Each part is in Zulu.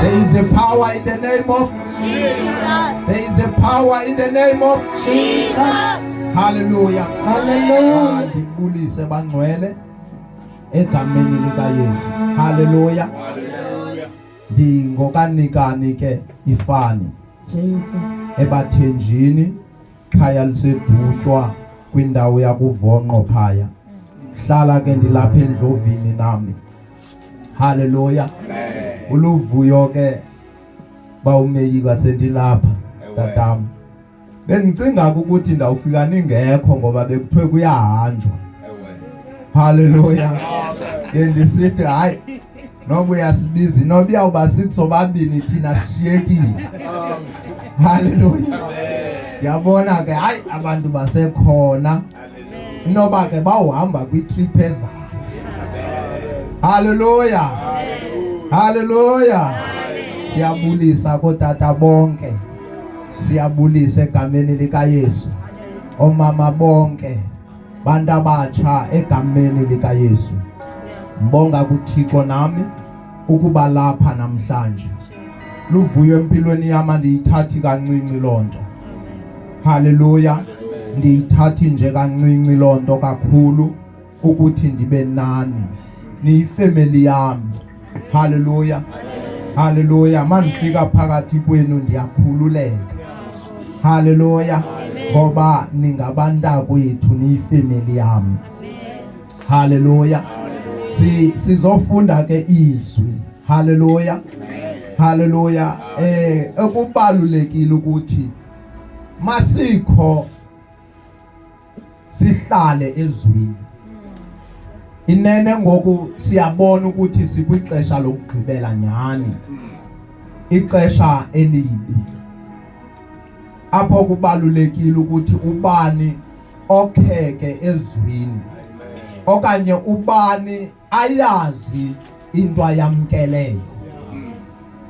There is the power in the name of Jesus. There is the power in the name of Jesus. Hallelujah. Hallelujah. Ndibulise bangcwele egameni lika Yesu. Hallelujah. Ndingokanikani ke ifani Jesus. ebathenjini khaya lisedutywa kwindawo yakuvonqo phaya. Hlala ke ndilapha endlovini nami. Hallelujah. Uluvuyo ke bawumeyika sendilapha tatam. Bengicinga ukuthi ndawufika ningekho ngoba bekuthiwe kuyahanjwa. Hallelujah. Ndisithi hayi noba uyasibiza noba uyawuba sithi sobabili thina sishiyekile. Hallelujah. Yabona ke hayi abantu basekhona inoba ke bawuhamba kwi-trip ezayo. Hallelujah. Hallelujah. Siyabulisa kotata bonke. Siyabulisa egameni lika Yesu. Omama bonke bantu abatsha egameni lika Yesu. Mbonga kuThixo nami ukuba lapha namhlanje. Luvuyo empilweni yami ndiyithathi kancinci lonto. Hallelujah. Ndiyithathi nje kancinci lonto kakhulu ukuthi ndibe nani. Niyifamily yami. Hallelujah. Hallelujah. Manifika phakathi kwenu ndiyakhululeka. Hallelujah. Ngoba ningabantakwethu niyifamily yami. Hallelujah. Sizofunda ke izwi. Hallelujah. Hallelujah. Ekubalulekile ukuthi masikho sihlale ezwini. Inene ngoku siyabona ukuthi sikwixesha lokugqibela nyani. Ixesha elibi. Apho kubalulekile ukuthi ubani okheke ezwini. Okanye ubani ayazi into ayamkeleyo.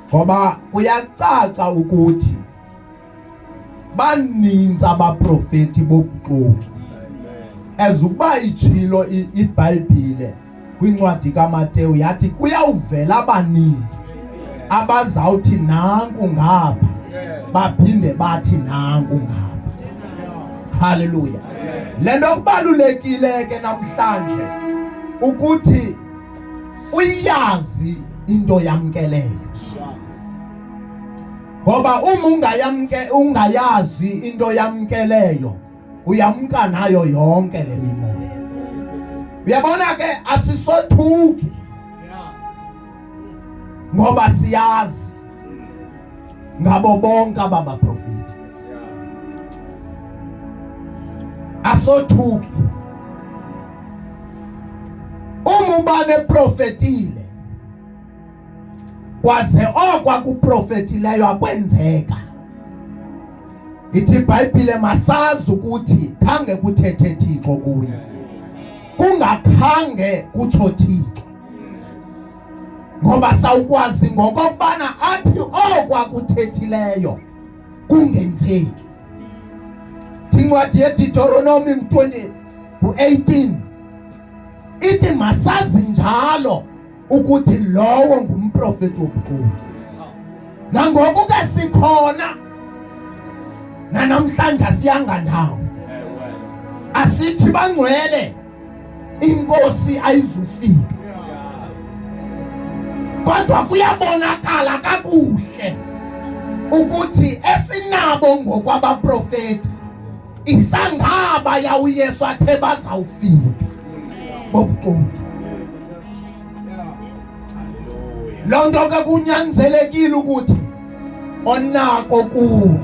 Ngoba kuyacaca ukuthi baninzi abaprofeti bobuxoki. Ezukuba ichilo iBhayibhile kwincwadi kaMateyu yathi kuyawuvela abaninzi abazawuthi nanku ngapha baphinde bathi nanku ngapha. Hallelujah. Lento kubalulekile ke namhlanje ukuthi uyazi into yamkeleyo. Ngoba ungayazi into yamkeleyo uyamka nayo yonke le mimoya. Uyabona ke asisothuki. Ngoba siyazi ngabo bonke abaprofeti. Asothuki. Umubane profetile. Kwaze okwakuprofetileyo akwenzeka. Ithi iBhayibhile masazi ukuthi khange kuthethe Thixo kuye. Kungakhange kutsho Thixo. Ngoba sawukwazi ngokubana athi okwakuthethileyo kungenzeki. Incwadi yeDeuteronomy 20:18 ithi masazi njalo ukuthi lowo ngumprofeti wobuxoki. Nangoku ke sikhona namhlanje siyanga ndawo. Asithi bangcwele inkosi ayizufika. Kodwa kuyabonakala kakuhle ukuthi esinabo ngokwabaprofeti isangaba ya uYesu athe bazawufika bobuxoki. Lonto ke kunyanzelekile ukuthi onako kuwe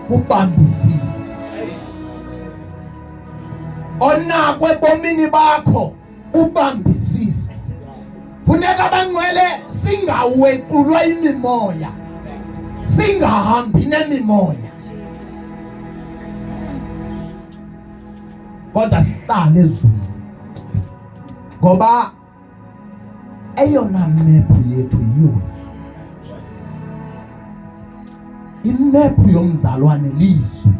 kubambisise. Onako ebomini bakho ubambisise. Funeka bangcwele singawequlwa imimoya. Singahambi nemimoya. Kodwa sihlale ezweni. Ngoba eyona mephu yethu yiyo. Imephu yomzalwane lizwi.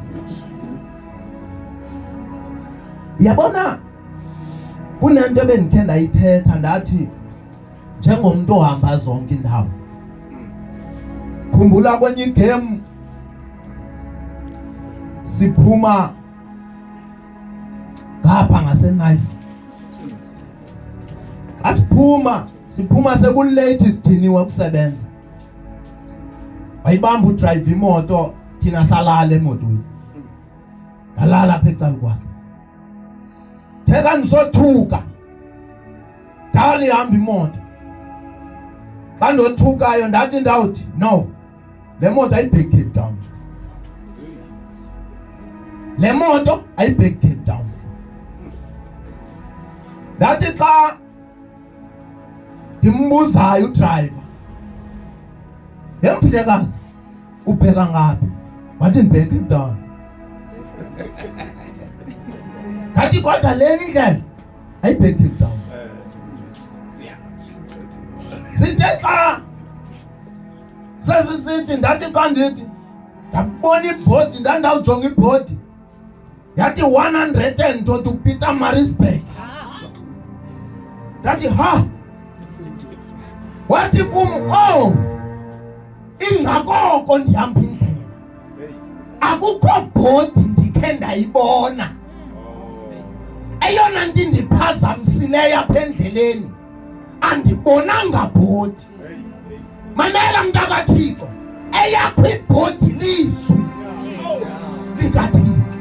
Uyabona kunento ebendithe ndayithetha ndathi njengomuntu ohamba zonke indawo Khumbula kwenye game siphuma ngapha ngase-Nice. Siphuma sekulate sidiniwe ukusebenza. Wayibamba udrive imoto thina salala emotweni. Ngalala apha ecaleni kwakhe. Theka ngisothuka. Dali ihamba imoto. Xa ndothukayo ndathi ndawuthi no. Le moto ayibheki Cape Town. Le moto ayibheki Cape Town. Ndathi xa ndimbuzayo udriver. Yemfilekazi ubheka ngaphi? Wathi ndibheka Cape Town. Ndathi kodwa le ndlela ayibheki Cape Town. Sithe xa sesisithi ndathi xa ndithi ndabona ibhodi ndandawujonga ibhodi yathi 100 to Pietermaritzburg. Ndathi ha wathi kum ingakoko ndihamba indlela akukho bhodi ndikhe ndayibona. Eyona nto indiphazamisileyo apha endleleni andibonanga bhodi. Mamela mntakaThixo, eyakho ibhodi lizwi likaThixo.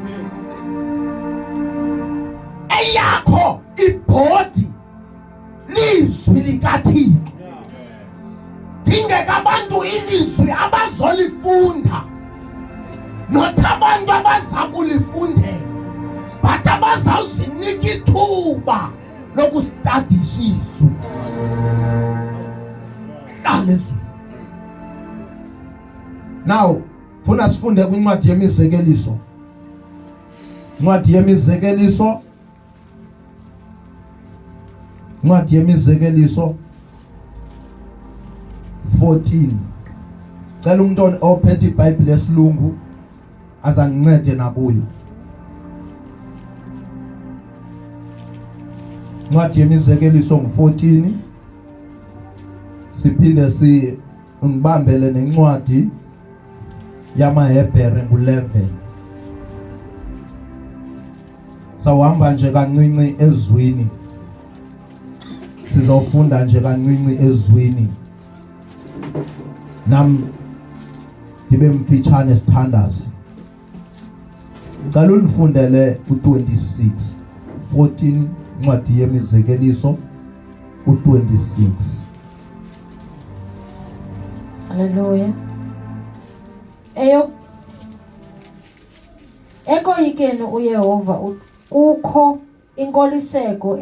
Eyakho ibhodi lizwi likaThixo. Dingeka abantu ilizwi abazolifunda, not abantu abaza kulifundela, but abazawuzinika ithuba lokustadisha izwi. Now, funa sifunde kwincwadi yemizekeliso. Incwadi yemizekeliso. Incwadi yemizekeliso 14. Cela umuntu ophethe iBhayibheli lesilungu azangincede nakuyo. Incwadi yemizekeliso 14. Siphinde unibambele nencwadi yamaHebhere 11. Sawuhamba nje kancinci ezwini. Sizofunda nje kancinci ezwini. Ndibe mfitshane sithandaze. Cela unifundele u26 14 incwadi yemizekeliso u26. Hallelujah. Ekoyikeni uYehova kukho inkoliseko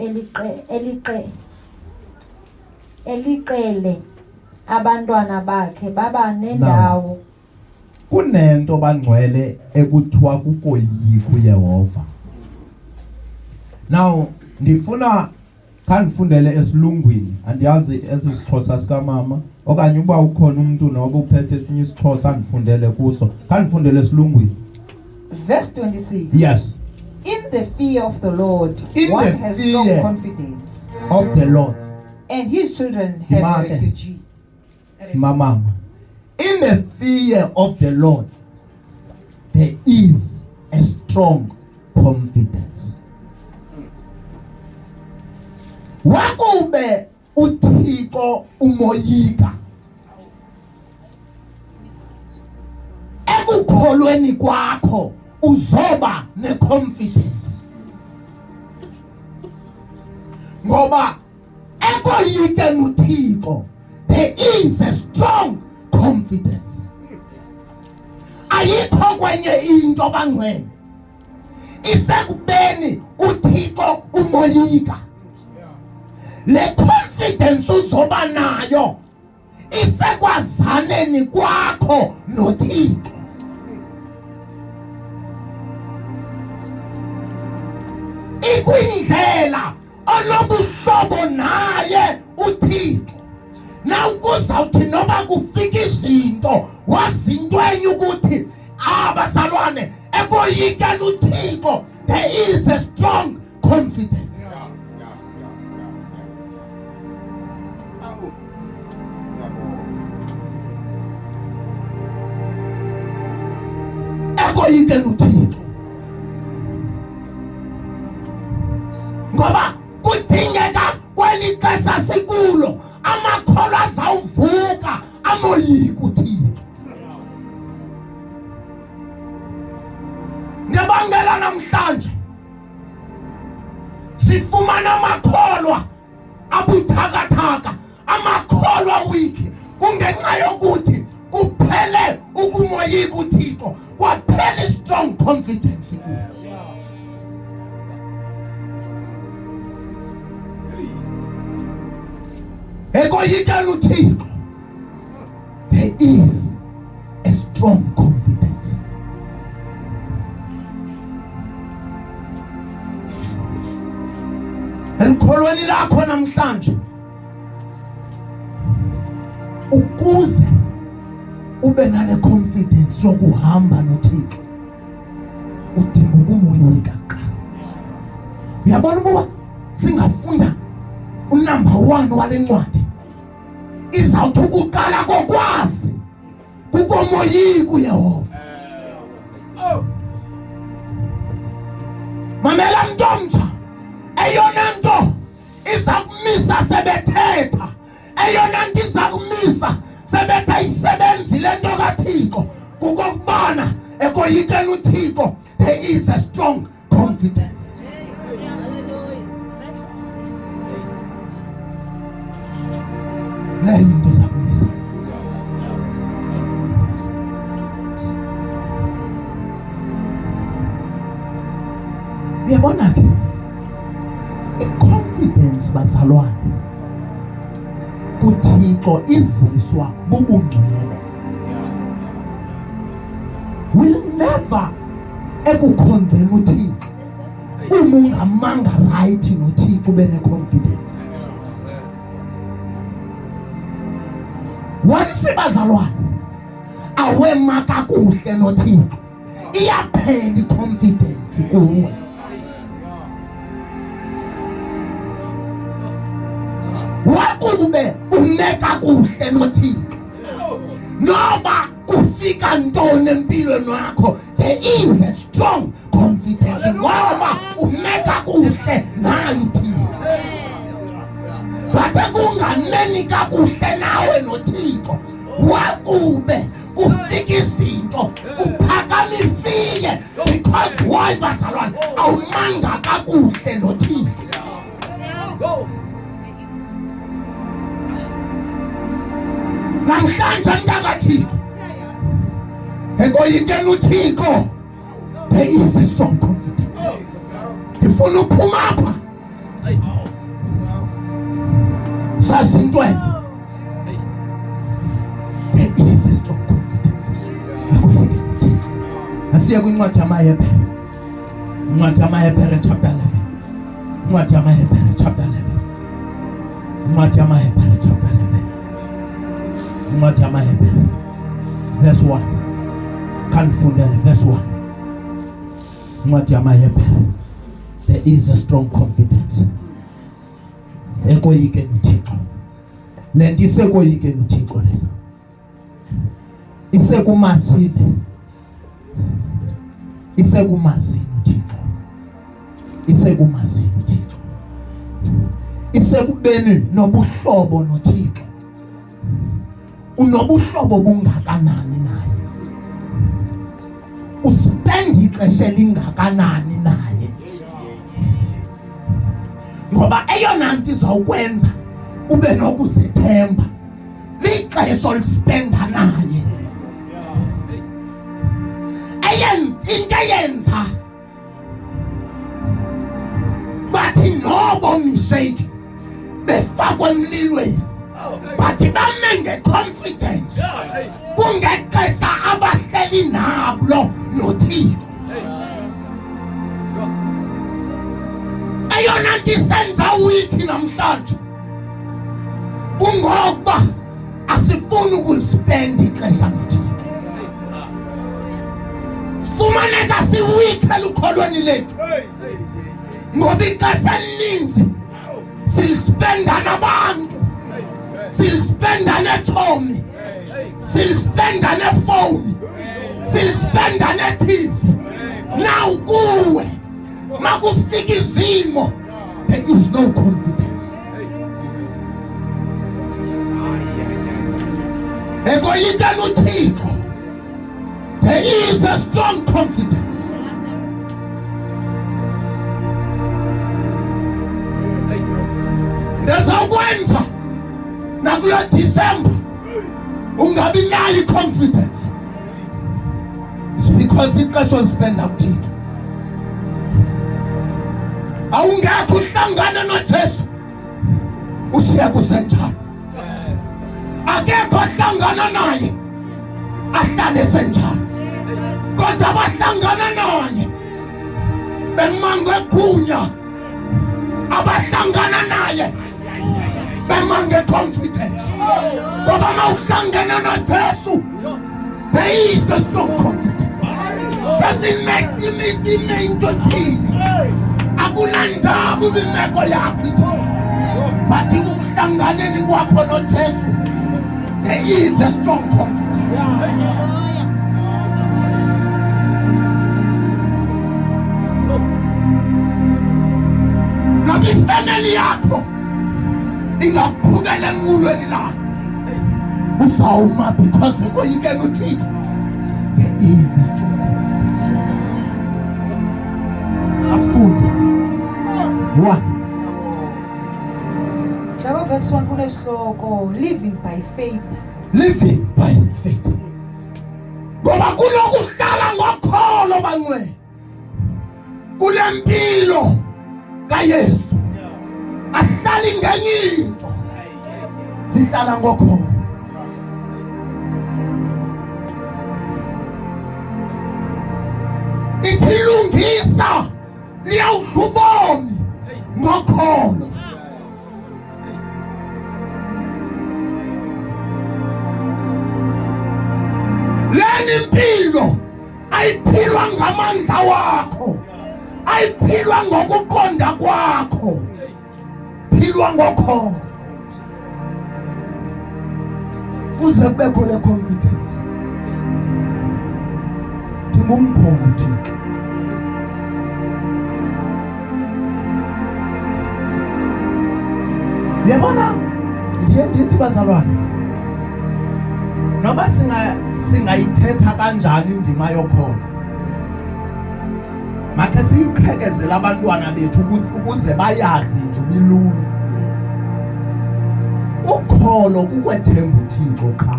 eliqele abantwana bakhe baba nendawo. Kunento bangcwele ekuthiwa kukoyika uYehova. Now ndifuna khandifundele esilungwini, andiyazi esisixhosa sikamama okanye uba ukhona umuntu noba uphethe esinye isixhosa andifundele kuso. Khandifundele esilungwini. Verse 26. Yes. In the fear of the Lord, In one the has fear strong confidence, of the Lord, and his children have Imake. refuge. Mama. In the fear of the Lord, there is a strong confidence. Wakube uThixo umoyika, ekukholweni kwakho uzoba neconfidence. Ngoba ekoyikeni uThixo, there is a strong confidence. Ayikho kwenye into bangcwele, isekubeni uThixo umoyika. Le confidence uzoba nayo isekwazaneni kwakho noThixo. Ikwindlela onobuhlobo naye uThixo. Na ukuzawuthi noba kufika izinto wazinto enye ukuthi abazalwane ekoyikeni uThixo, there is a strong confidence. ekoyikeni uThixo. Ngoba kudingeka kweli xesha sikulo amakholo azawuvuka amoyika uThixo. Ngiyabangela namhlanje sifumana amakholwa abuthakathaka, amakholwa wiki, kungenxa yokuthi kuphele ukumoyika uThixo, kwaphela strong confidence kuwo. Ekoyikeni uThixo, there is a strong confidence. Elikholweni lakho namhlanje, ukuze ube nale confidence yokuhamba noThixo, udinga ukumoyika kuqala. Uyabona ukuba singafunda unumber 1 wale ncwadi, izawuthi ukuqala kokwazi kukomoyika uYehova. Mamela mntu omtsha, eyona nto iza kumisa sebethetha, eyona nto iza kumisa sebetha isebenzile into kaThixo, kukokubana ekoyikeni uThixo there is a strong confidence. Leyo into iza kumisa. Uyabona ke, confidence bazalwane kuThixo iziswa bubungcwele. Will never ekukhonzeni uThixo uma ungamanga right noThixo ube ne-confidence. Once bazalwane awema kakuhle noThixo, iyaphela i-confidence kuwe. Wakube umeka kuhle noThixo, noba kufika ntoni empilweni yakho, there is a strong confidence ngoba umeka kuhle naye uThixo. Bathe kunganeni kakuhle nawe noThixo, wakube kufika izinto kuphakama ifike, because why bazalwane awumanga kakuhle noThixo. Namhlanje mntakaThixo, ekoyikeni uThixo, there is a strong confidence. Ndifuna uphuma apha sazintweni, there is a strong confidence. Ekoyikeni uThixo. Asiye kwincwadi yamaHebhere, incwadi yamaHebhere chapter 11, incwadi yamaHebhere chapter 11, incwadi yamaHebhere chapter 11, incwadi yamaHebhere verse 1. Kanifundele verse 1. Incwadi yamaHebhere, there is a strong confidence. Ekoyikeni uThixo. Le nto isekoyikeni uThixo lena, isekumazini, isekumazini uThixo, isekumazini uThixo, isekubeni nobuhlobo noThixo. Unobuhlobo bungakanani naye, uspend ixesha elingakanani naye, ngoba eyona nto izawukwenza ube nokuzithemba lixesha olispenda naye. Into eyenza bathi nobo misheki befakwe emlilweni, bathi bame nge-confidence kungexesha abahleli nabo noThixo. Eyona nto isenza wiki namhlanje kungokuba asifuni ukulispenda ixesha noThixo. Fumaneka siwike lukholweni lethu, ngoba ixesha elininzi silispenda nabantu, silispenda netshomi, silispenda nefowuni, Sispenda neTV. Now kuwe. Makufika izimo. There is no confidence. Ekoyika noThixo. There is a strong confidence. Ndezakwenza nakulo December ungabi nayo confidence. It's because ixesha olispenda kuThixo. Awungekho uhlangana noJesu usiya kusenjalo. Akekho ohlangana naye ahlale senjalo. Kodwa abahlangana naye bemange kunya, abahlangana naye bemange confidence. Ngoba mawuhlangana noJesu, there is a strong confidence. Doesn't make ime into thini. Akunandaba ubimeko yakho ithi. But ukuhlanganeni kwakho noJesu, there is a strong confidence. Nabi family yakho ingaphubela enqulweni la. Uzawuma because ukoyike noThixo. There is a strong confidence. Asifunda. 1. Njalo verse 1 kunesihloko living by faith. Living by faith. Ngoba kunokuhlala ngokholo bangcwele. Kulempilo kaYesu. Asihlali ngenye into. Sihlala ngokholo. Ithilungisa liyawuhlubomi ngokholo. Leni impilo ayiphilwa ngamandla wakho, ayiphilwa ngokuqonda kwakho, philwa ngokholo. Kuze kubekho le confidence. Ngumkholo uThixo. Yabona ndithi bazalwane, noba singayithetha kanjani indima yokholo, makhe siyiqhekezele abantwana bethu ukuze bayazi nje bilula. Ukholo kukwethemba uThixo qha.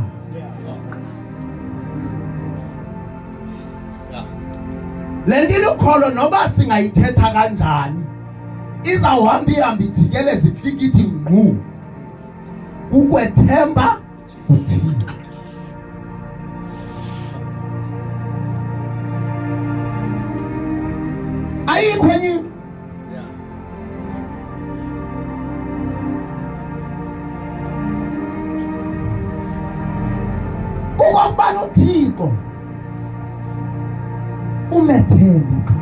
Lento ikholo noba singayithetha kanjani izawuhamba ihambe ijikeleze ifike ithi ngqu. Kukwethemba uThixo. Ayikho enye. Kukubana uThixo umethemba.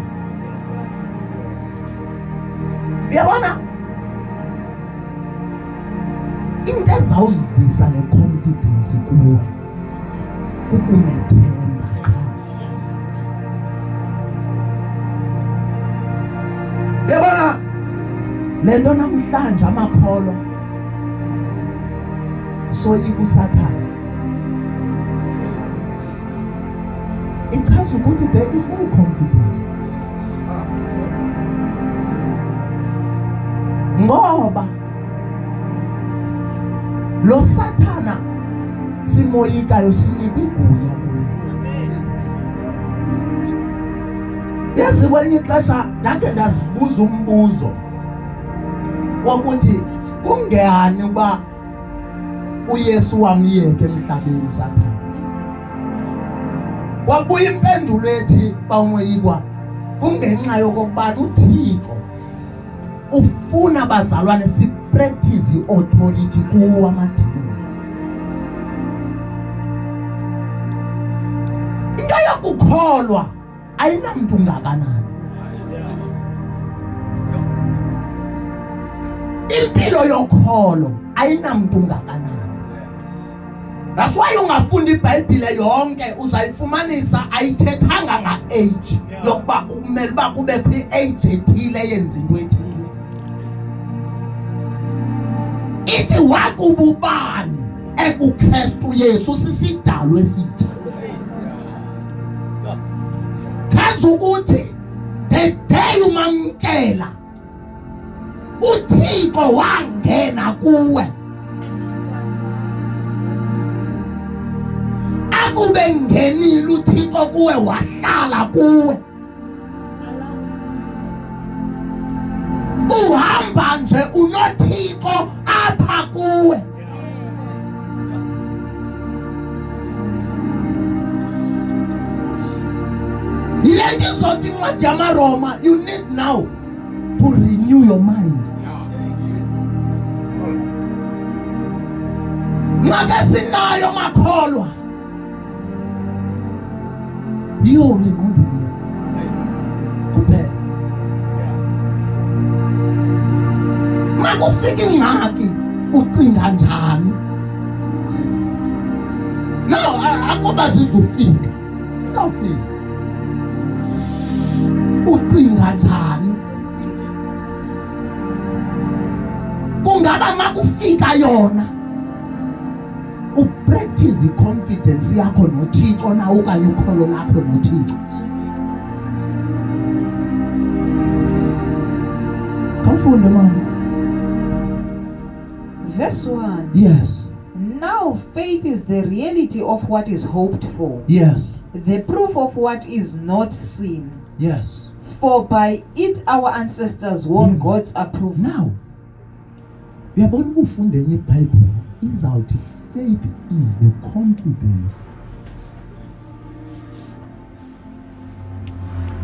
Uyabona? Into ezawuzisa le confidence kuwe kukumethemba qha. Uyabona? Le nto namhlanje amakholo soyika uSathane. Ichaza ukuthi there is no confidence. Ngoba lo Sathana simoyikayo sinika igunya kuye. Yazi kwenye ixesha ndake ndazibuza umbuzo wokuthi kungehani uba uYesu wamyeke emhlabeni uSathana. Wabuya impendulo ethi bawuyikwa kungenxa yokubana uThixo ufuna bazalwane sipractice iauthority kuwo amadimoni. Into yokukholwa ayinamntu ngakanani. Impilo yokholo ayinamntu ngakanani. That's why ungafunda iBhayibhile yonke uzayifumanisa ayithethanga nga-age yokuba kumele uba kubekho i-age ethile yenza into ethile. Ithi wakububani ekuKristu Yesu sisidalwa esitsha. Chaza ukuthi the day umamkela uThixo wangena kuwe. Akube ngenile uThixo kuwe wahlala kuwe. Uhamba nje unoThixo apha kuwe. Yile nto izothi incwadi yamaRoma, you need now to renew your mind. Nxa sinayo makholwa yona ingqondweni kuphela. Makufika ingxaki ucinga njani? No, akuba zizofika sawufika. Ucinga njani? Kungaba makufika yona upractice confidence yakho noThixo na okanye ukholo lakho noThixo. Kafunde mama. Verse 1. Yes. Now faith is the reality of what is hoped for. Yes. The proof of what is not seen. Yes. For by it our ancestors won God's approval. Now, uyabona ufunde enye iBhayibhile izawuthi faith is the confidence.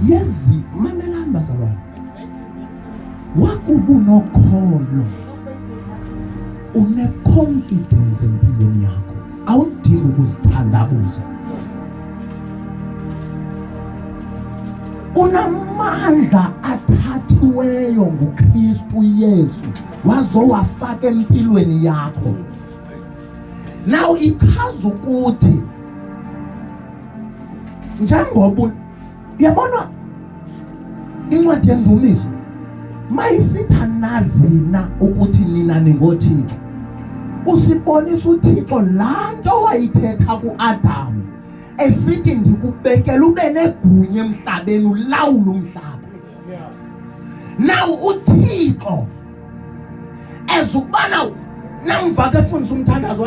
Yezi mamelani bazalwane. Wakuba unokholo une-confidence empilweni yakho, awudingi ukuzithandabuza. Unamandla athathiweyo nguKristu Yesu wazowafaka empilweni yakho. Now ichaza ukuthi njengoba uyabona incwadi yendumiso mayisitha nazina ukuthi nina ningoThixo, usibonisa uThixo laa nto wayithetha kuAdamu esithi ndikubekela ube negunya emhlabeni ulawule umhlaba. Now uThixo ezukubana namva ke fundisa umthandazo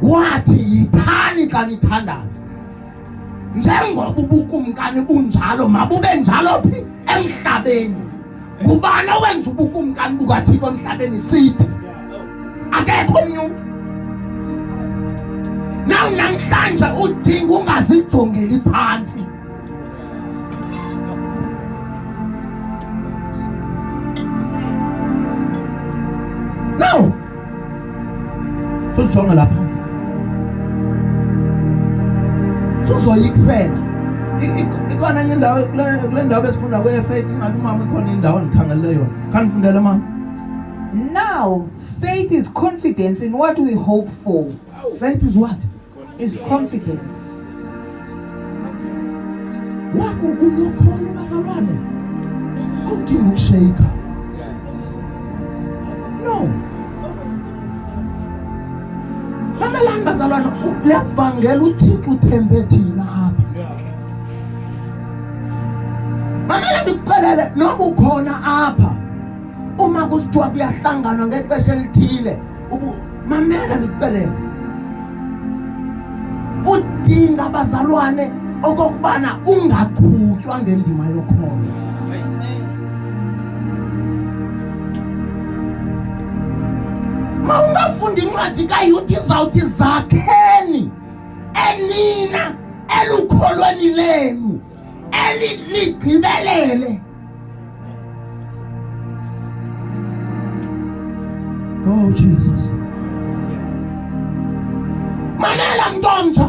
wathi yithani kanithandaza njengoba ubukumkani bunjalo mabube njalo phi emhlabeni. Ngubani owenza ubukumkani bukaThixo emhlabeni? Sithi akekho omnye umuntu. Now namhlanje udinga ungazijongeli phansi. Now ujonga lapha phansi suzoyikusela. Ikona enye indawo kule ndawo besifunda kwe-faith ingathi umama ikhona indawo ndikhangelele yona. Kanifundele mama. Now faith is confidence in what we hope for. Faith is what? Is confidence. Wakho unokholo bazalwane awudingi ukushayika. No. Lamelani bazalwane, levangeli uThixo uthembe thina apha. Mamela ndikuxelele noba ukhona apha uma kusithiwa kuyahlanganwa ngexesha elithile mamela ndikuxelele udinga abazalwane okokubana ungaqhutywa ngendima yokholo. Ma ungafunda incwadi kaYuda izawuthi zakheni enina elukholweni lenu ligqibelele. Oh Jesus. Mamela mntomtsha,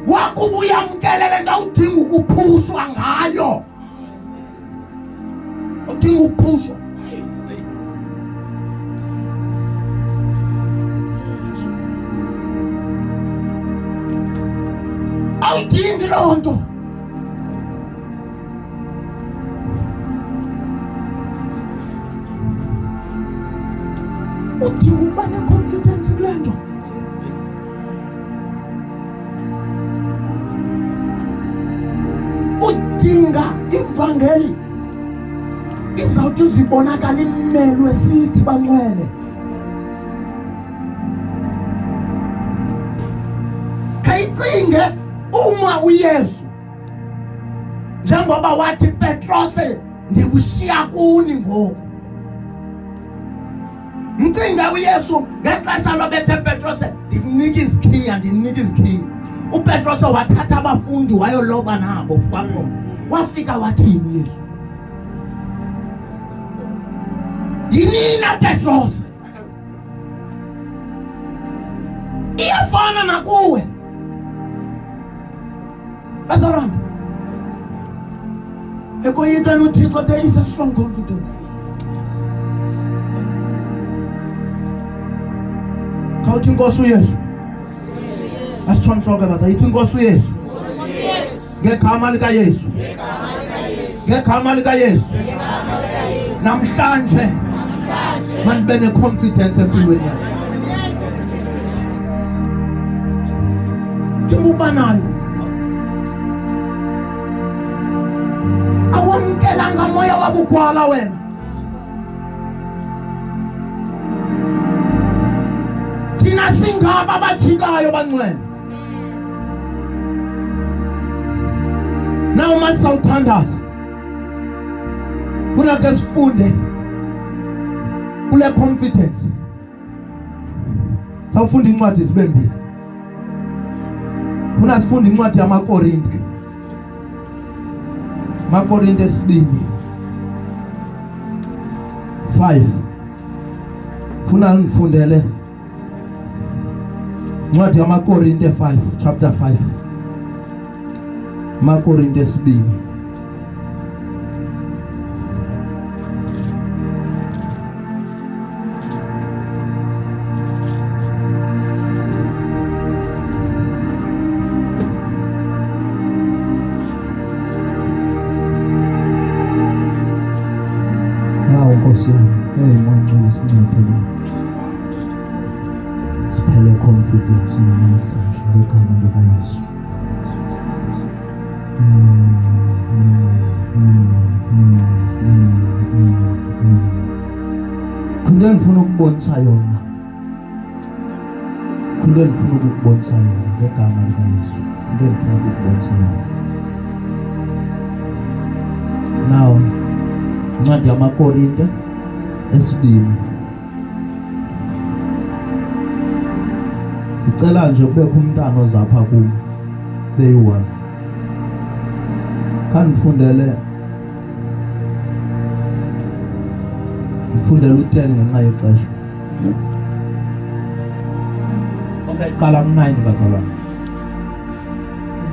wakuba uyamkelele ndawudinga ukuphushwa ngayo. Udinga ukuphushwa. awuyidingi loo nto. Udinga ukuba ne-confidence kule nto. Udinga ivangeli izawuthi zibonakala immelo esithi bangcwele. Kayicinge uma uYesu njengoba wathi Petrose ndikushiya kuni ngoku. Mcinga uYesu ngexesha lobethe Petrose ndikunika izikhiya. uPetrose wathatha abafundi wayoloba nabo kwakhona. Wafika wathini uYesu? Yinina Petrose. Iyafana nakuwe. Bazalwane. Ekoyika noThixo, there is a strong confidence. Kawuthi Nkosi uYesu. Asitshontshoke bazayithi Nkosi uYesu. Ngegama lika Yesu. Ngegama lika Yesu. Namhlanje manibe ne-confidence empilweni yakho. Kinguba nayo. Awamkelanga moya wabugwala wena. Thina singaba abajikayo bangcwele. Naw masawuthandaza. Funa ke sifunde kule confidence. Sawufunda incwadi zibembili. Funa sifunde incwadi yamaKorinte. maKorinte 2:5. Funa ngifundele incwadi yamaKorinte 5, chapter 5. maKorinte 2. Nkosi yami, mangcwele sincede siphele confidence namhlanje ngegama lika Yesu. Kunde ngifuna ukubonisa yona. Ngegama lika Yesu. Kunde ngifuna ukubonisa yona. Now incwadi yamaKorinte 2. Ngicela nje kubekho umntana ozapha kum leyi-1. Ngifundele u10 ngenxa yexesha. Okay, qala ku9 bazalwane.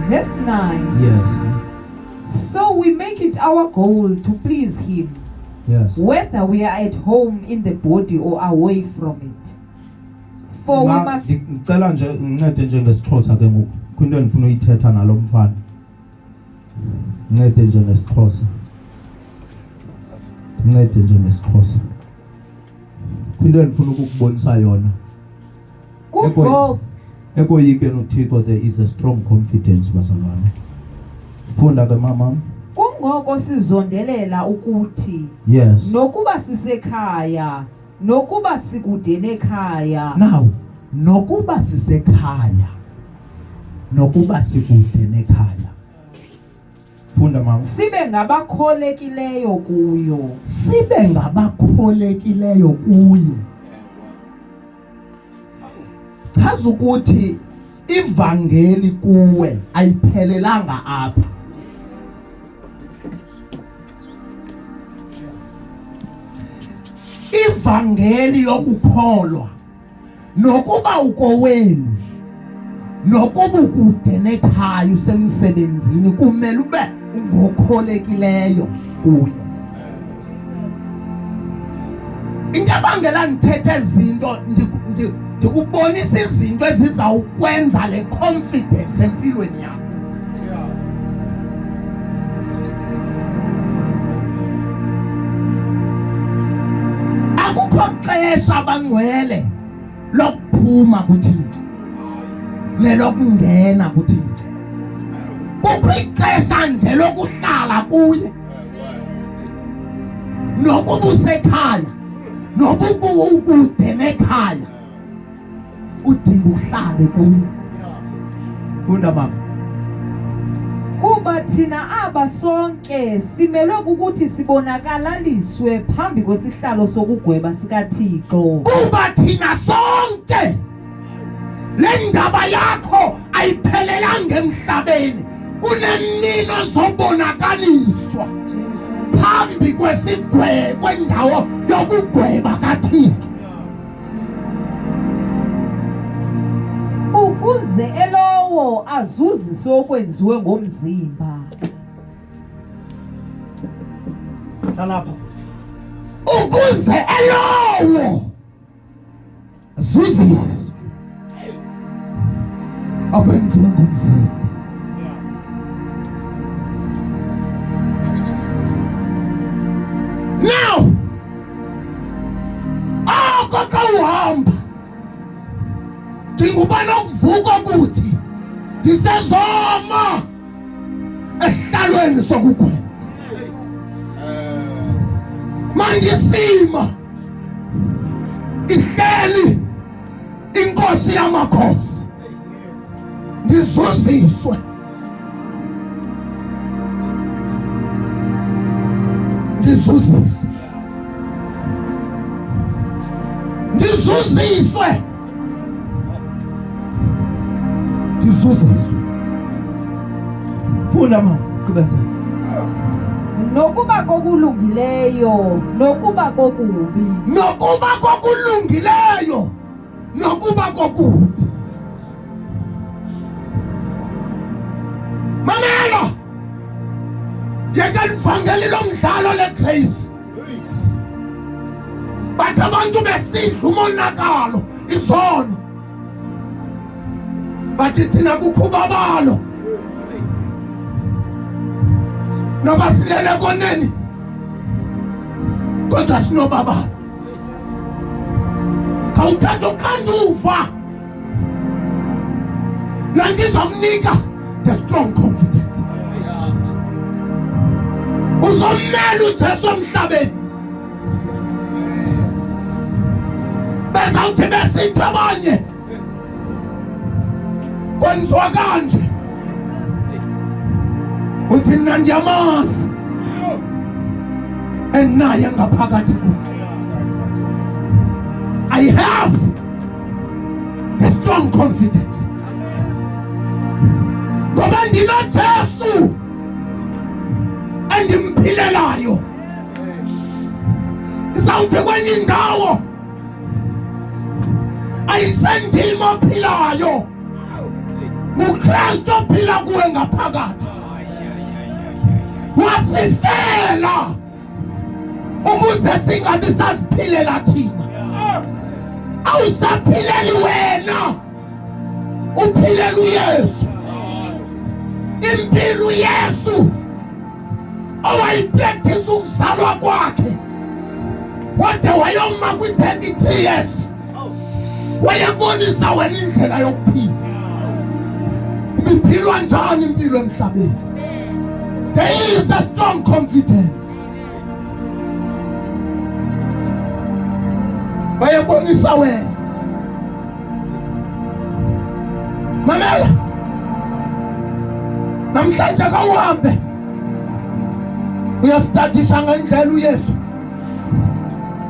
Verse 9. Yes. So we make it our goal to please him. Yes. Whether we are at home in the body or away from it. For we must ngicela nje ngincede nje ngesixhosa ke ngoku. Kwinto endifuna uyithetha nalo mfana. Ngincede nje ngesixhosa. Kwinto endifuna ukukubonisa yona. Ekoyikeni uThixo, there is a strong confidence bazalwane. Funda ke mama. Kungoko sizondelela ukuthi yes, nokuba sisekhaya, nokuba sikude nekhaya. Now, nokuba sisekhaya, nokuba sikude nekhaya. Funda mama. Sibe ngabakholekileyo kuye. Chaza ukuthi ivangeli kuwe ayiphelelanga apha. Ivangeli yokukholwa nokuba ukowenu, nokuba ukude nekhaya usemsebenzini, kumele ube ngokholekileyo kuye. Into abangela ngithethe izinto ndikubonisa izinto ezizawukwenza le confidence empilweni yakho. ixesha abangcwele lokuphuma kuThixo nelokungena kuThixo. Kukho ixesha nje lokuhlala kuye, nokuba usekhaya noba ukude nekhaya udinga uhlale kuye. Funda mama. Kuba thina aba sonke simelwe ukuthi sibonakalaliswe phambi kwesihlalo sokugweba sikaThixo. Kuba thina sonke le ndaba yakho ayiphelelanga emhlabeni, kunemini ozobonakaliswa phambi kwendawo yokugweba kaThixo, ukuze elowo azuziswe okwenziwe ngomzimba. Nalapha ukuze elowo azuziswe okwenziwe ngomzimba. Now akakawuhamba ndinguba nokuvuka ukuthi ndisezoma esihlalweni sokugweba. Mandisima ihleli inkosi yamakhosi, ndizuziswe ndizuziswe ndizuziswe ndizuziswe. Funda mama, qhubeza. Nokuba kokulungileyo nokuba kokubi, nokuba kokulungileyo nokuba kokubi. Mamela, yeke livangeli lomdlalo leGrace. Bathi abantu besidla umonakalo, izono. Bathi thina kukhuba balo, noba silele koneni kodwa sinobaba. Khawuthatha ukhanduva, laa nto izokunika the strong confidence. Uzommela uJesu emhlabeni, bezawuthi besithi abanye kwenziwa kanje, uthi mna ndiyamazi enaye ngaphakathi kum. I have the strong confidence ngoba ndinoJesu endimphilelayo. Izawuthi kwenye indawo ayisendima ophilayo, nguKristu ophila kuwe ngaphakathi. Wasifela ukuze singabi sasiphilela thina. Awusaphileli wena, uphilela uYesu. Impilo uYesu owayipractice ukuzalwa kwakhe, wade wayoma kwi-33 years, wayebonisa wena indlela yokuphila. Ibiphilwa njani impilo emhlabeni? There is a strong confidence. Wayebonisa wena. Mamela, namhlanje kawuhambe uyastadisha ngendlela uYesu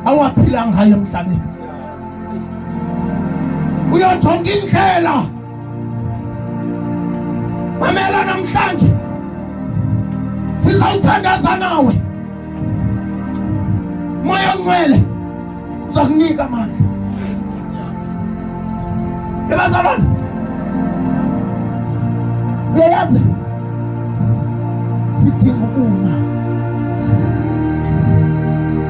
awaphila ngayo emhlabeni. Uyojonga indlela. Mamela, namhlanje sizawuthandaza nawe. Moya ongcwele uzakunika amandla. Ebazalwane, uyayazi sidinga ukuma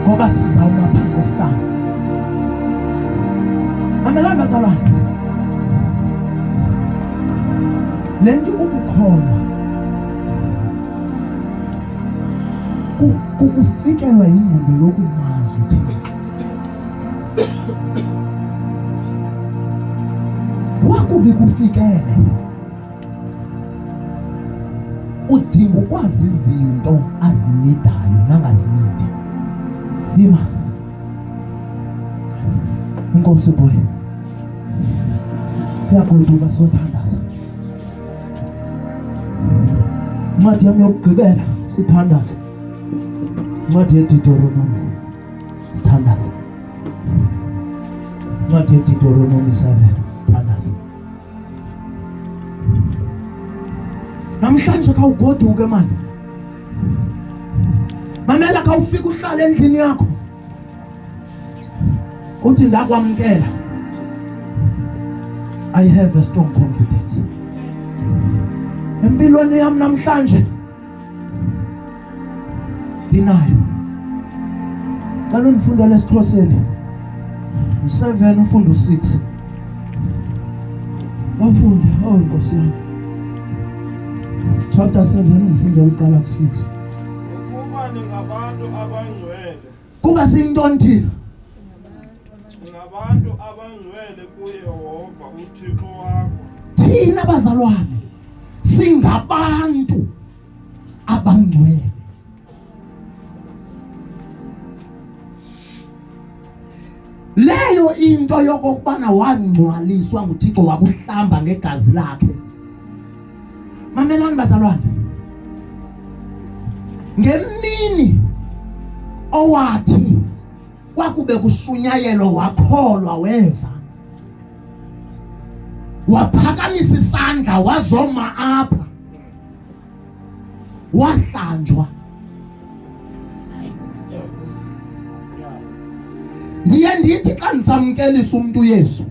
ngoba sizawuma phambi kwesihlalo. Mamelani bazalwane, le nto ukukholwa kukufikelwa yingqondo yokumazi uThixo. akubi kufikele udinga ukwazi izinto azinidayo nangazinidi. Yima Nkosi boy, siyagoduka sothandaza. Incwadi yami yokugqibela sithandaza. Incwadi yeDeuteronomy sithandaza. Incwadi yeDeuteronomy 7 sithandaza. Namhlanje kawugoduke manje. Mamela kawufika uhlala endlini yakho. Uthi ndakwamkela. I have a strong confidence. Empilweni yami namhlanje dinayo. Cala undifunda lesiXhoseni. U7 ufunda u6. Awufunde, Nkosi yami. Chapter 7 undifunda uqala ku6. Ukuba ningabantu abangcwele. Kuba siyintoni thina? Ningabantu abangcwele kuYehova uThixo wakho. Thina bazalwane singabantu abangcwele. Leyo into yokubana wangcwaliswa nguThixo wakuhlamba ngegazi lakhe. Mamelani bazalwane, ngemini owathi kwakube kusunyayelo wakholwa weva, waphakamisa isandla wazoma apha, wahlanjwa. Ndiye ndithi xa ndisamkelisa umuntu uYesu,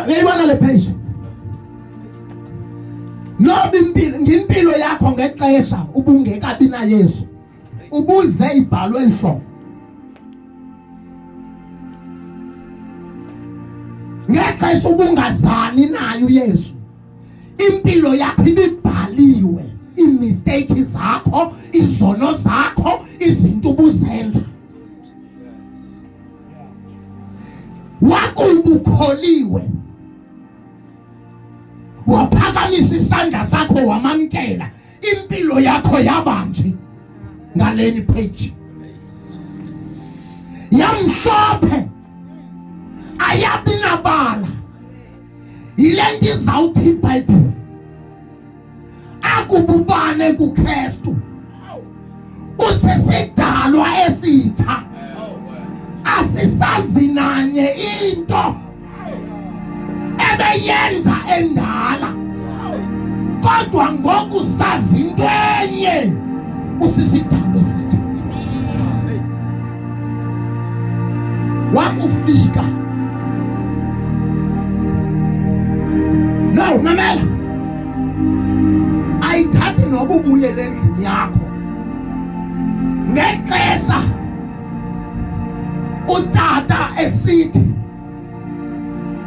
uyayibona le page. Noba ngimpilo yakho ngexesha ubungekabi na Yesu, ubuze ibhalo elihlobo. Ngexesha ubungazani naye uYesu, impilo yakho ibibhaliwe, imistake zakho, izono zakho, izinto ubuzenza. Wakubukholiwe, waphakamisa isandla sakho wamamkela, impilo yakho yabanje ngaleni page. Yamhlophe, ayabi nabala. Yile nto izawuthi iBhayibhile akububane kuKristu, usisidalwa esitsha, asisazi nanye into ebeyenza endala, kodwa ngoku sazi into enye, usisidalwa esitsha. Wakufika no mamela, ayithathi noba ubuyele endlini yakho ngexesha utata esithi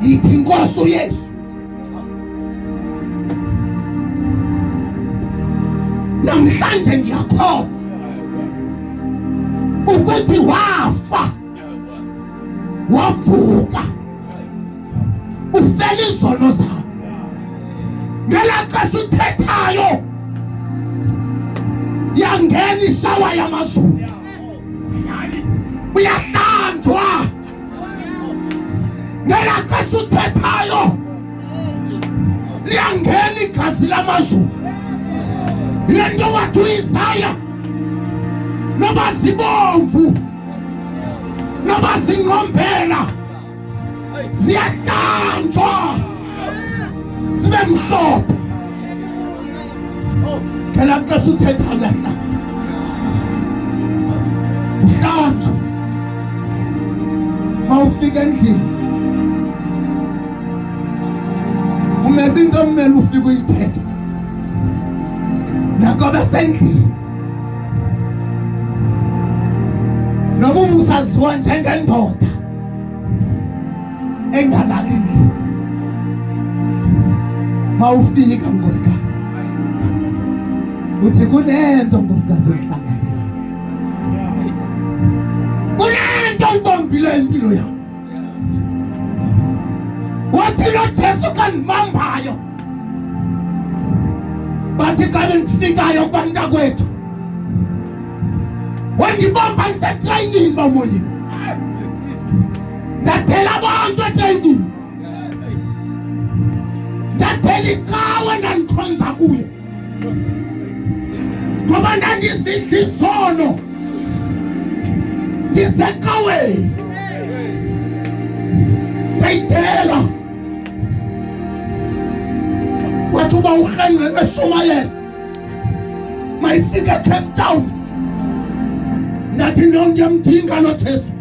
yithi Nkosi uYesu. Namhlanje ngiyakholwa ukuthi wafa, wavuka, ufela izono zakho. Ngela xesha uthethayo yangena ishawa yamazulu, uyahlanjwa. Ngela xesha uthethayo liyangena igazi lamazulu. Le nto wathi uIsaya, noba zibomvu noba zingqombela ziyahlanjwa zibe mhlophe. Ngela xesha uthethayo uyahlanjwa, uhlanjwa. Mawufika endlini umebe into omele ufike uyithethe, nakobe sendlini noba ubusaziwa njengendoda engalaleli. Mawufika nkosikazi uthi kunento nkosikazi emhlangane, ngibambileyo impilo yami. Wathi lo Jesu kanibambayo bathi xa bengifikayo kubantu kwethu wangibamba ngisetraining bamoyeni ndathela abantu etraining ndathela ikawe ndandikhonza kuyo ngoba ndandizidla izono ndisekaweni ndayithela wathi uba urhengqe beshumayela mayifike eCape Town ndathi no ndiyamdinga lo Jesu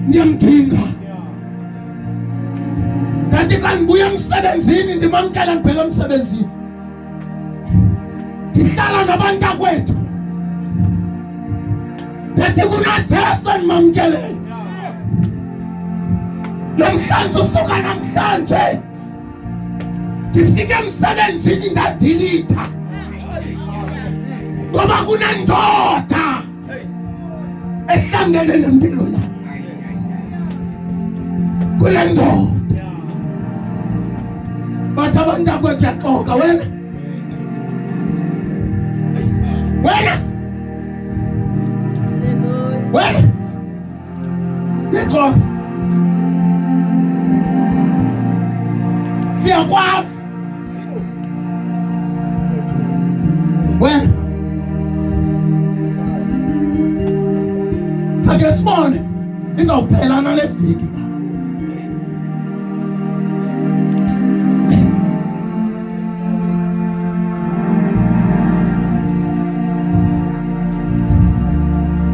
ndiyamdinga ndathi xa ndibuya emsebenzini ndimamkela ndibheke emsebenzini ndihlala nabantakwethu ndathi kunaJesu endimamkeleyo namhlanje usuka namhlanje ndifike emsebenzini ndadilitha ngoba kunendoda ehlangene nempilo yami kule ndoda bathi abantakwethu yaxoka wena yaxoka siyakwazi wena sakhe sibone izawuphelana le viki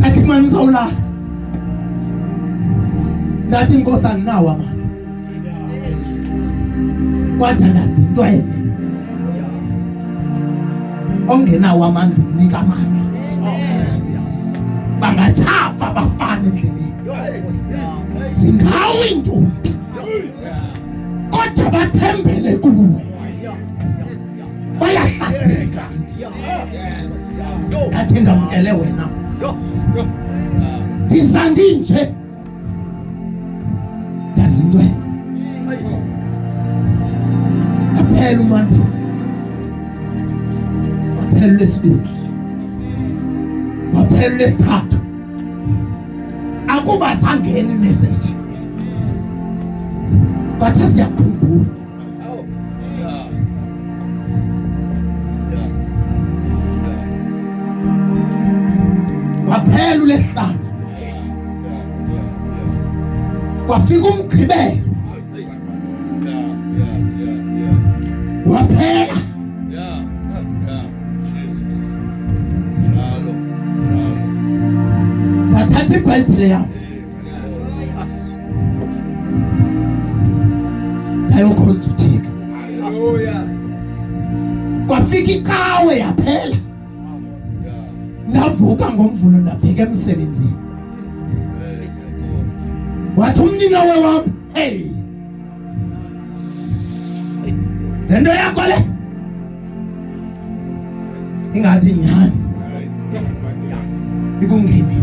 kathi manje uzawulala ndathi inkosi andinawo amandla kwadalazi into enye ongenawo amandla unika amandla bangathafa abafana endleleni zingawo intombi kodwa bathembele kuwe bayahlaseka ngathi ngamkele wena ndiza ndinje ndazinto aphela umandla waphela lesibili waphela lesithathu akuba zangena imessage bathi siyakhumbula waphela lesihlanu kwafika umgqibelo waphela ndathatha iBhayibhile yami ndayokhonsulthika kwafika ikawe yaphela ndavuka ngomvulo ndabheka emsebenzini wathi umninawe wami hey lento yakho le ingathi nyani ikungeni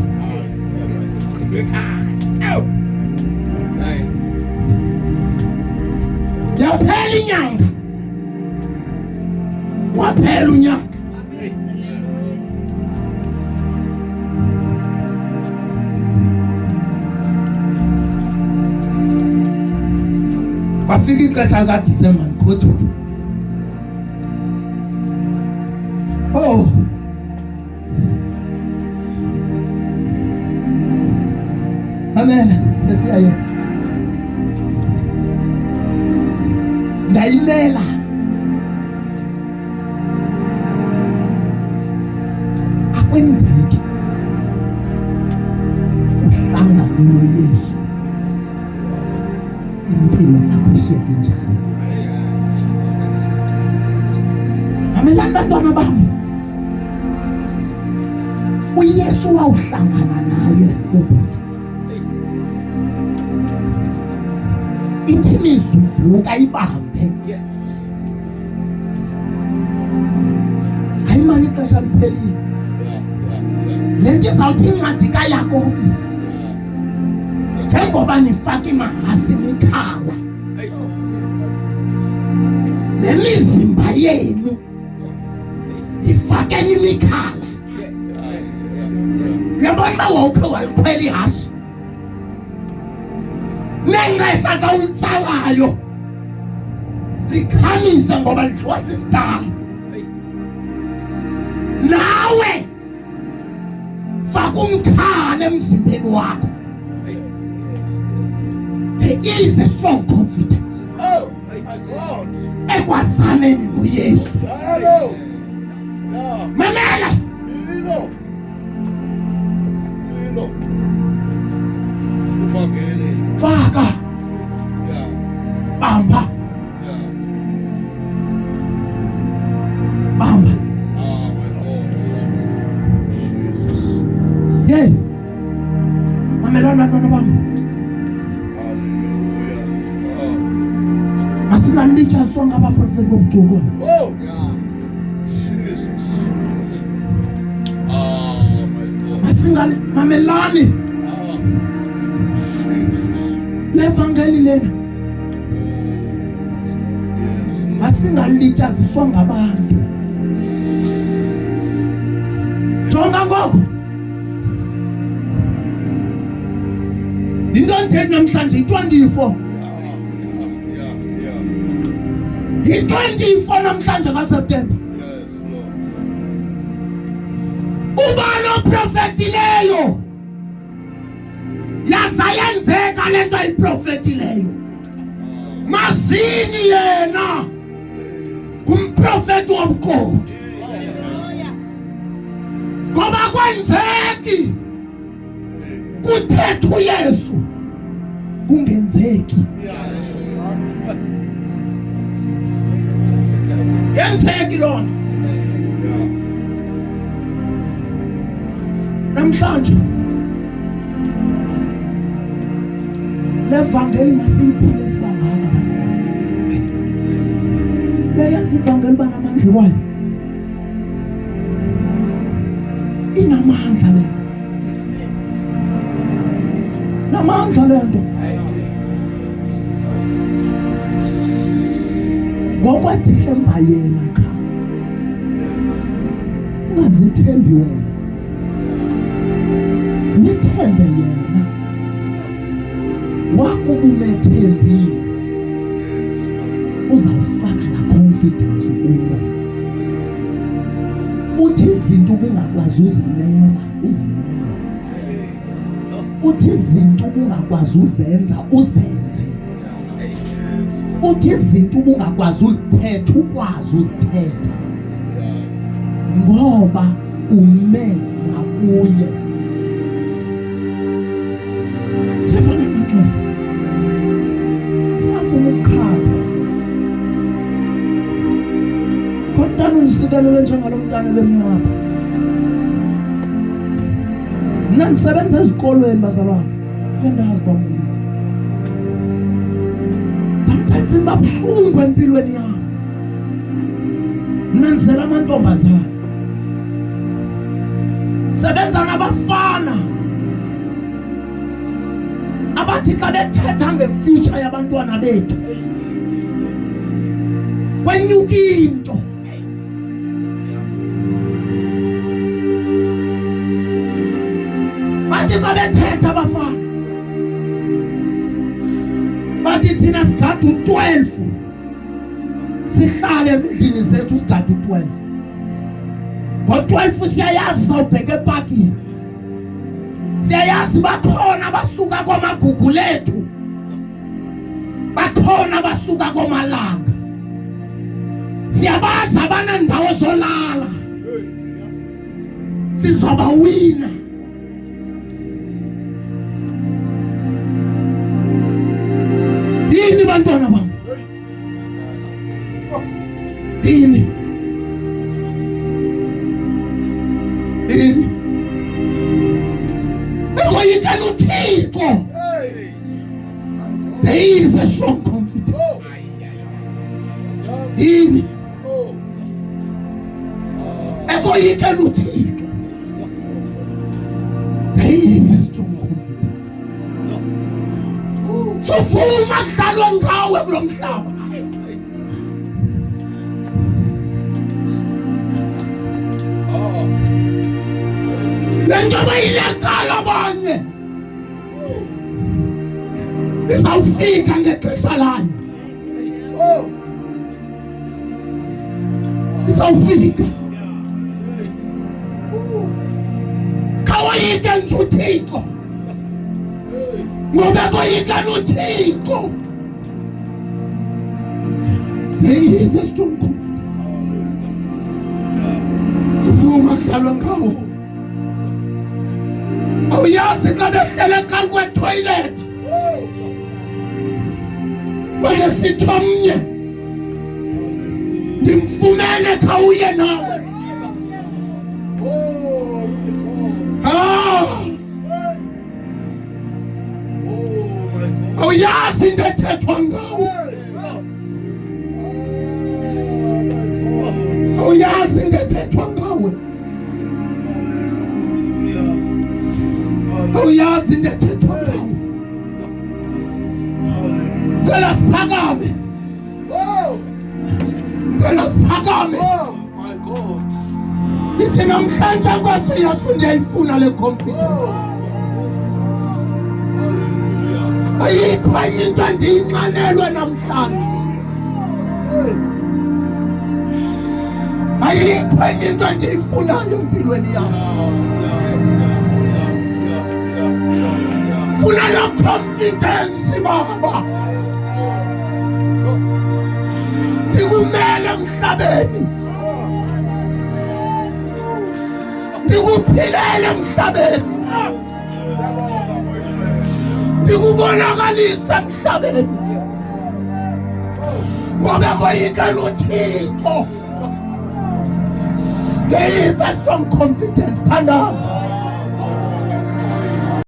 yaphela inyanga waphela unyaka kwafika ixesha likaDisemba ngikhothula amen sesiyayo ndayimela akwenzeki uhlangane noYesu impilo yakho ishiyeke njalo amelani bantwana bami uYesu wawuhlangana naye ubhuti ithi mizuvuka ibambe ayimani ixesha liphelile le nto izawuthi incwadi kaYakobi Njengoba nifaka imahasi nikhala nemizimba yenu ifakeni imikhala. Yabona uba wawuphe walikhwela ihashe nenxesha ka ulitsalayo likhamise ngoba lidliwa sisidala. Nawe faka umkhala emzimbeni wakho. There is a strong confidence. Oh my God. Ekwazaneni noYesu. Hello. Mamela. Lilo. Ufakele. Faka. Yeah. Bamba. Yeah. Bamba. Oh my God. Jesus. Hey. Mamela bantwana bami. Masingalitsha ngabaprofeti bobujuko. Oh. Yeah. Jesus. Oh my God. Mamelani. Oh. Jesus. Levangeli lena. Yes. Masingalitsha ngabantu. Jonga ngoku. Into entheni namhlanje 24. I-24 namhlanje kaSeptemba. Yes, Lord. Uba noprofetileyo yaza yenzeka lento ayiprofetileyo. Mazini yena kumprofeti wobugodi. Ngoba kwenzeki kuthetha uYesu kungenzeki. Yenzeki lona namhlanje levangeli masiyiphile sibangaka bazalwane. Leyazi ivangeli banamandla wayo. Inamandla lento. Namandla lento. Ngokwethemba yena kha. Ungazithembi wena. Nithembe yena. Wakuba umethembile uzawufaka la confidence kuwe. Uthi izinto ubungakwazi uzimela, uzimela. Uthi izinto ubungakwazi uzenza, uzenze. Uthi izinto ubungakwazi uzithetha, ukwazi uzithetha. Ngoba ume ngakuye. Sifana nakho. Sifuna ukukhapha. Kontana unisikelele njengalomntana bemnyapha. Mina nisebenza ezikolweni bazalwane. Ngendazi bamuntu. Sometimes ngibabhlungu empilweni yami. Mina ngisela amantombazana. Sebenza nabafana. Abathi xa bethetha ngefuture yabantwana bethu kwenyuka into. Bathi xa bethetha abafana bathi thina sigada u-12 sihlale ezindlini zethu sigada u-12. Ngo-12 siyayazi sawubheka epakini. Siyayazi bakhona basuka kwamagugu lethu. Bakhona basuka komalanga. Siyabazi abanandawo zolala. Sizoba wina. Yini bantwana bami? Yini? Yini? Ekoyikani uThixo. There is a strong confidence. Yini? Ekoyikani uThixo. There is a strong confidence. Suvuma kudlalwe ngawe kulo mhlaba. Lento bayilekala abanye. Izawufika ngexesha layo. Izawufika. Kawayike njuthiko. Ngoba koyike luthiko. There is a strong confidence. Sivuma kudlalwe ngawo. Awuyazi xa behlele kangwe toilet. Bale sithomnye. Ndimfumene khawuye nawe. Awuyazi into ethethwa ngawo. Awuyazi into ethethwa ngawe. Awuyazi into ethethwa ngawo. Ngicela siphakame. Ngicela siphakame. Ithi namhlanje Nkosi Yesu ndiyayifuna le confidence. Ayikho enye into endiyinxanelwe namhlanje. Ayikho enye into endiyifunayo empilweni yam. Funa la confidence Baba. Ndikumele emhlabeni. Ndikuphilele emhlabeni. Ndikubonakalise emhlabeni. Ngoba koyike luthiko. There is a strong confidence. Thandaza.